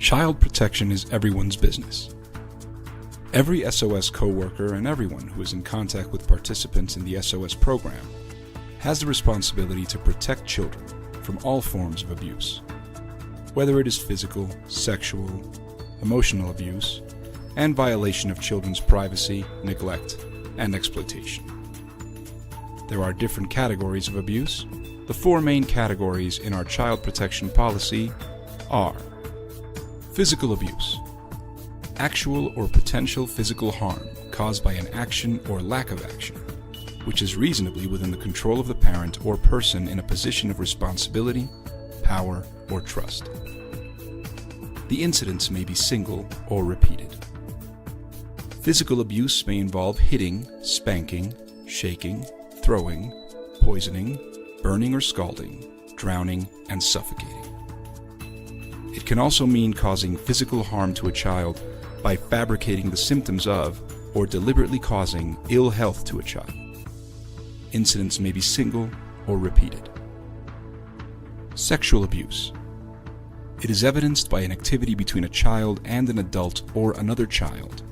Child protection is everyone's business. Every SOS coworker and everyone who is in contact with participants in the SOS program has the responsibility to protect children from all forms of abuse, whether it is physical, sexual, emotional abuse, and violation of children's privacy, neglect, and exploitation. There are different categories of abuse. The four main categories in our child protection policy are: physical abuse, actual or potential physical harm caused by an action or lack of action, which is reasonably within the control of the parent or person in a position of responsibility, power, or trust. The incidents may be single or repeated. Physical abuse may involve hitting, spanking, shaking, throwing, poisoning, burning or scalding, drowning, and suffocating. It can also mean causing physical harm to a child by fabricating the symptoms of or deliberately causing ill health to a child. Incidents may be single or repeated. Sexual abuse. It is evidenced by an activity between a child and an adult or another child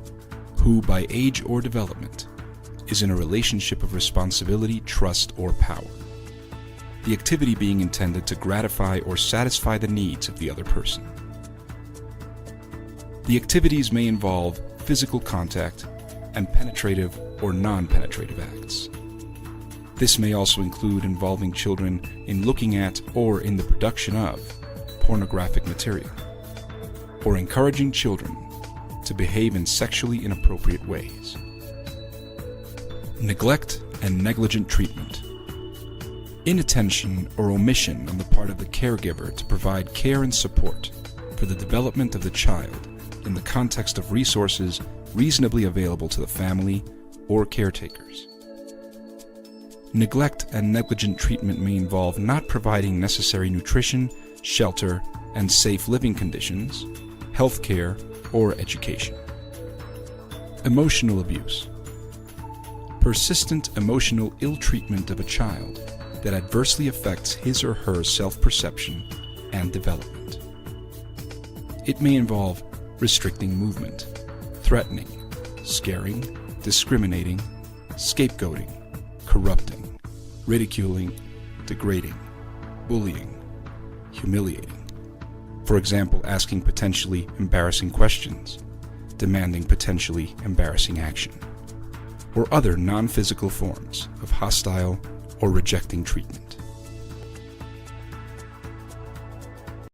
who, by age or development, is in a relationship of responsibility, trust, or power. The activity being intended to gratify or satisfy the needs of the other person. The activities may involve physical contact and penetrative or non-penetrative acts. This may also include involving children in looking at or in the production of pornographic material, or encouraging children to behave in sexually inappropriate ways. Neglect and negligent treatment. Inattention or omission on the part of the caregiver to provide care and support for the development of the child in the context of resources reasonably available to the family or caretakers. Neglect and negligent treatment may involve not providing necessary nutrition, shelter, and safe living conditions, health care, or education. Emotional abuse. Persistent emotional ill-treatment of a child that adversely affects his or her self-perception and development. It may involve restricting movement, threatening, scaring, discriminating, scapegoating, corrupting, ridiculing, degrading, bullying, humiliating. For example, asking potentially embarrassing questions, demanding potentially embarrassing action, or other non-physical forms of hostile or rejecting treatment.